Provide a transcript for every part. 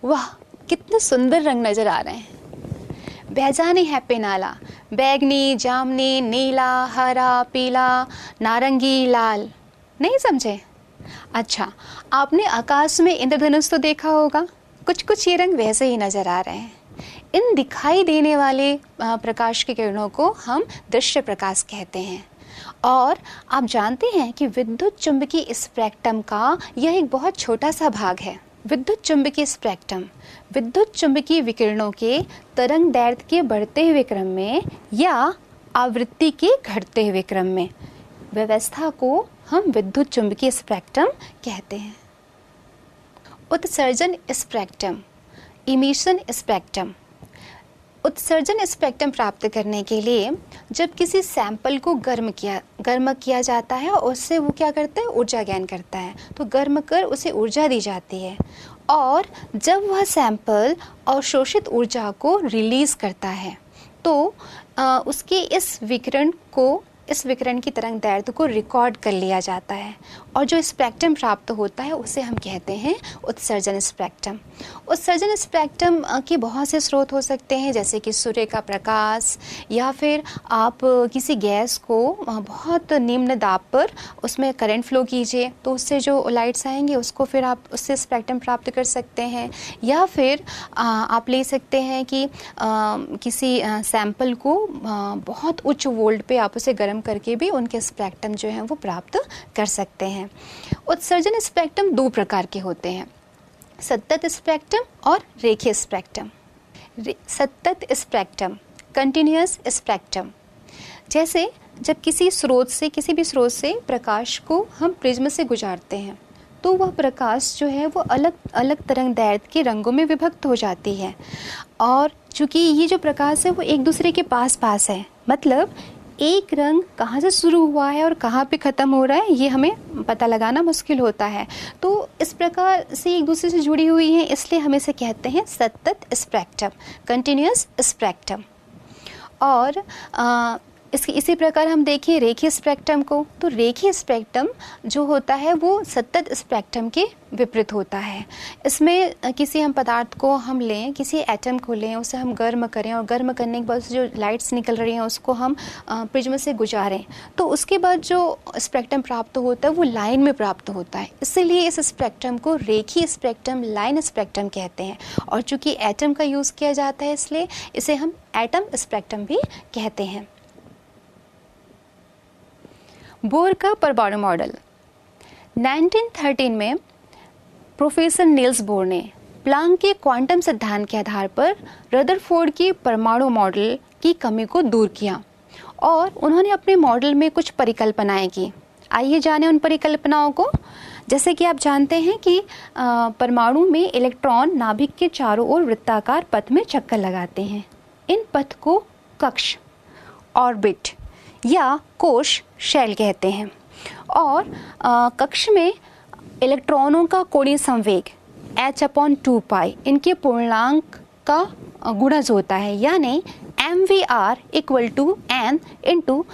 वाह, कितने सुंदर रंग नज़र आ रहे हैं। बेजानी है पेनाला, बैगनी, जामनी, नीला, हरा, पीला, नारंगी, लाल। नहीं समझे? अच्छा, आपने आकाश में इंद्रधनुष तो देखा होगा, कुछ कुछ ये रंग वैसे ही नज़र आ रहे हैं। इन दिखाई देने वाले प्रकाश की किरणों को हम दृश्य प्रकाश कहते हैं। और आप जानते हैं कि विद्युत चुंबकीय स्पेक्ट्रम का यह एक बहुत छोटा सा भाग है। विद्युत चुंबकीय स्पेक्ट्रम विद्युत चुंबकीय विकिरणों के तरंग दैर्ध्य के बढ़ते हुए क्रम में या आवृत्ति के घटते हुए क्रम में व्यवस्था को हम विद्युत चुंबकीय स्पेक्ट्रम कहते हैं। उत्सर्जन स्पेक्ट्रम, इमिशन स्पेक्ट्रम। उत्सर्जन स्पेक्ट्रम प्राप्त करने के लिए जब किसी सैंपल को गर्म किया जाता है और उससे वो क्या करता है, ऊर्जा ज्ञान करता है, तो गर्म कर उसे ऊर्जा दी जाती है। और जब वह सैंपल अवशोषित ऊर्जा को रिलीज करता है तो उसके इस विकिरण की तरंग दैर्ध्य को रिकॉर्ड कर लिया जाता है और जो स्पेक्ट्रम प्राप्त होता है उसे हम कहते हैं उत्सर्जन स्पेक्ट्रम। उत्सर्जन स्पेक्ट्रम के बहुत से स्रोत हो सकते हैं, जैसे कि सूर्य का प्रकाश, या फिर आप किसी गैस को बहुत निम्न दाब पर उसमें करंट फ्लो कीजिए तो उससे जो लाइट्स आएंगे उसको फिर आप उससे स्पेक्ट्रम प्राप्त कर सकते हैं। या फिर आप ले सकते हैं कि किसी सैंपल को बहुत उच्च वोल्ट पे आप उसे गर्म करके भी उनके स्पेक्ट्रम जो हैं वो प्राप्त कर सकते हैं। उत्सर्जन स्पेक्ट्रम दो प्रकार के होते हैं, सतत स्पेक्ट्रम और रेखीय स्पेक्ट्रम। सतत स्पेक्ट्रम, कंटिन्यूअस स्पेक्ट्रम, जैसे जब किसी भी स्रोत से प्रकाश को हम प्रिज्म से गुजारते हैं तो वह प्रकाश जो है वो अलग अलग तरंग दैर्ध्य के रंगों में विभक्त हो जाती है। और चूंकि ये जो प्रकाश है वो एक दूसरे के पास पास है, मतलब एक रंग कहाँ से शुरू हुआ है और कहाँ पे ख़त्म हो रहा है ये हमें पता लगाना मुश्किल होता है। तो इस प्रकार से एक दूसरे से जुड़ी हुई हैं, इसलिए हम इसे कहते हैं सतत स्पेक्ट्रम, कंटिन्यूअस स्पेक्ट्रम। और इसी प्रकार हम देखें रेखीय स्पेक्ट्रम को, तो रेखीय स्पेक्ट्रम जो होता है वो सतत स्पेक्ट्रम के विपरीत होता है। इसमें किसी हम पदार्थ को हम लें, किसी एटम को लें, उसे हम गर्म करें और गर्म करने के बाद जो लाइट्स निकल रही हैं उसको हम प्रिज्म से गुजारें तो उसके बाद जो स्पेक्ट्रम प्राप्त होता है वो लाइन में प्राप्त होता है। इसीलिए इस स्पेक्ट्रम को रेखीय स्पेक्ट्रम, लाइन स्पेक्ट्रम कहते हैं। और चूँकि एटम का यूज़ किया जाता है इसलिए इसे हम एटम स्पेक्ट्रम भी कहते हैं। बोर का परमाणु मॉडल। 1913 में प्रोफेसर नील्स बोर ने प्लांक के क्वांटम सिद्धांत के आधार पर रदरफोर्ड की परमाणु मॉडल की कमी को दूर किया और उन्होंने अपने मॉडल में कुछ परिकल्पनाएं की। आइए जानें उन परिकल्पनाओं को। जैसे कि आप जानते हैं कि परमाणु में इलेक्ट्रॉन नाभिक के चारों ओर वृत्ताकार पथ में चक्कर लगाते हैं। इन पथ को कक्ष, ऑर्बिट या कोश, शेल कहते हैं। और कक्ष में इलेक्ट्रॉनों का कोणीय संवेग h/2π इनके पूर्णांक का गुणज होता है, यानी mvr = n ×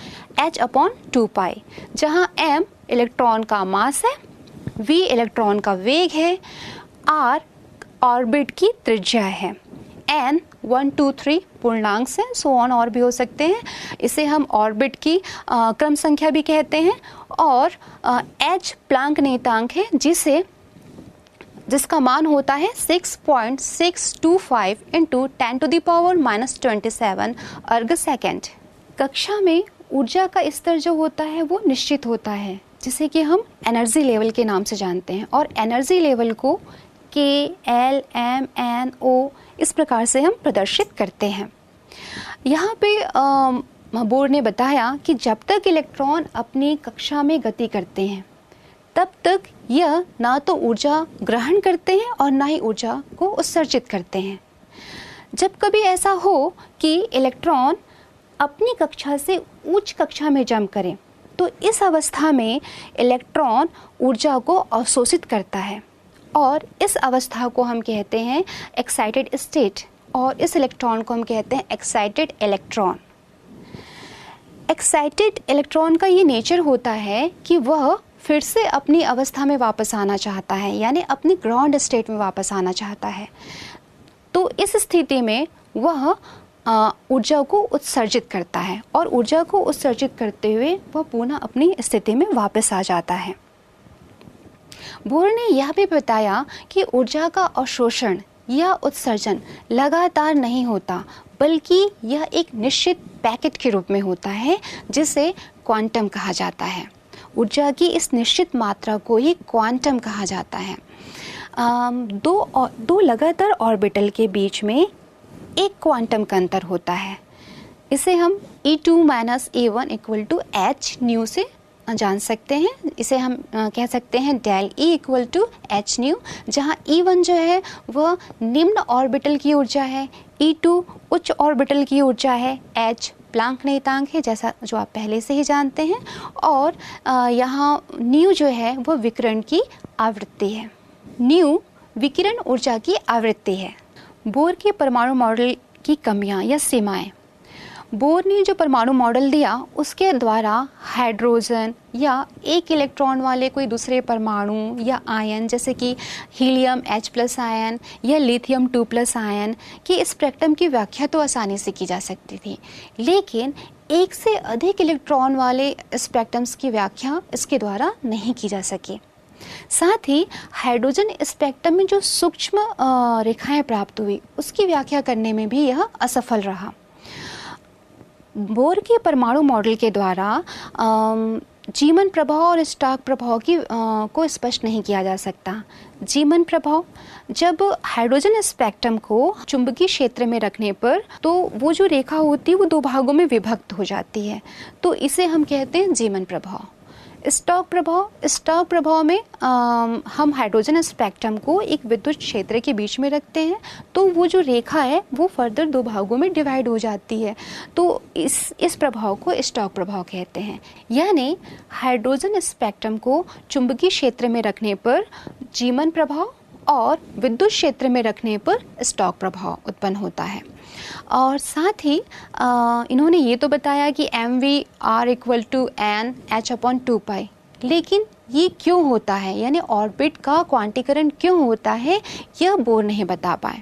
h/2π, जहाँ m इलेक्ट्रॉन का मास है, v इलेक्ट्रॉन का वेग है, r ऑर्बिट की त्रिज्या है, n 1 2 3 पूर्णांक से सो ऑन और भी हो सकते हैं। इसे हम ऑर्बिट की क्रम संख्या भी कहते हैं। और h प्लांक नियतांक है जिसका मान होता है 6.625 × 10⁻⁻27 अर्ग सेकेंड। कक्षा में ऊर्जा का स्तर जो होता है वो निश्चित होता है, जिसे कि हम एनर्जी लेवल के नाम से जानते हैं। और एनर्जी लेवल को K, L, M, N, O इस प्रकार से हम प्रदर्शित करते हैं। यहाँ पे बोर ने बताया कि जब तक इलेक्ट्रॉन अपनी कक्षा में गति करते हैं तब तक यह ना तो ऊर्जा ग्रहण करते हैं और ना ही ऊर्जा को उत्सर्जित करते हैं। जब कभी ऐसा हो कि इलेक्ट्रॉन अपनी कक्षा से उच्च कक्षा में जंप करें तो इस अवस्था में इलेक्ट्रॉन ऊर्जा को अवशोषित करता है और इस अवस्था को हम कहते हैं एक्साइटेड स्टेट, और इस इलेक्ट्रॉन को हम कहते हैं एक्साइटेड इलेक्ट्रॉन। एक्साइटेड इलेक्ट्रॉन का ये नेचर होता है कि वह फिर से अपनी अवस्था में वापस आना चाहता है, यानी अपनी ग्राउंड स्टेट में वापस आना चाहता है। तो इस स्थिति में वह ऊर्जा को उत्सर्जित करता है और ऊर्जा को उत्सर्जित करते हुए वह पुनः अपनी स्थिति में वापस आ जाता है। बोर ने यह भी बताया कि ऊर्जा का अवशोषण या उत्सर्जन लगातार नहीं होता, बल्कि यह एक निश्चित पैकेट के रूप में होता है, जिसे क्वांटम कहा जाता है। ऊर्जा की इस निश्चित मात्रा को ही क्वांटम कहा जाता है। दो लगातार ऑर्बिटल के बीच में एक क्वांटम का अंतर होता है। इसे हम E2 - E1 = h/ν से जान सकते हैं। इसे हम कह सकते हैं del E = h/ν, जहाँ E1 जो है वह निम्न ऑर्बिटल की ऊर्जा है, E2 उच्च ऑर्बिटल की ऊर्जा है, h प्लांक नियतांक है, जैसा जो आप पहले से ही जानते हैं, और यहाँ ν जो है वह विकिरण की आवृत्ति है। ν विकिरण ऊर्जा की आवृत्ति है। बोर के परमाणु मॉडल की कमियां या सीमाएं। बोर ने जो परमाणु मॉडल दिया उसके द्वारा हाइड्रोजन या एक इलेक्ट्रॉन वाले कोई दूसरे परमाणु या आयन, जैसे कि हीलियम H+ आयन या लिथियम 2+ आयन की स्पेक्ट्रम की व्याख्या तो आसानी से की जा सकती थी, लेकिन एक से अधिक इलेक्ट्रॉन वाले स्पेक्ट्रम्स की व्याख्या इसके द्वारा नहीं की जा सकी। साथ ही हाइड्रोजन स्पेक्ट्रम में जो सूक्ष्म रेखाएं प्राप्त हुई उसकी व्याख्या करने में भी यह असफल रहा। बोर के परमाणु मॉडल के द्वारा जीमन प्रभाव और स्टॉक प्रभाव को स्पष्ट नहीं किया जा सकता। जीमन प्रभाव, जब हाइड्रोजन स्पेक्ट्रम को चुंबकीय क्षेत्र में रखने पर तो वो जो रेखा होती है वो दो भागों में विभक्त हो जाती है, तो इसे हम कहते हैं जीमन प्रभाव। स्टॉक प्रभाव में हम हाइड्रोजन स्पेक्ट्रम को एक विद्युत क्षेत्र के बीच में रखते हैं, तो वो जो रेखा है वो फर्दर दो भागों में डिवाइड हो जाती है, तो इस प्रभाव को स्टॉक प्रभाव कहते हैं। यानी हाइड्रोजन स्पेक्ट्रम को चुंबकीय क्षेत्र में रखने पर जीमन प्रभाव और विद्युत क्षेत्र में रखने पर स्टॉक प्रभाव उत्पन्न होता है। और साथ ही इन्होंने ये तो बताया कि mv r = n h/2π, लेकिन ये क्यों होता है, यानी ऑर्बिट का क्वांटीकरण क्यों होता है, यह बोर नहीं बता पाए।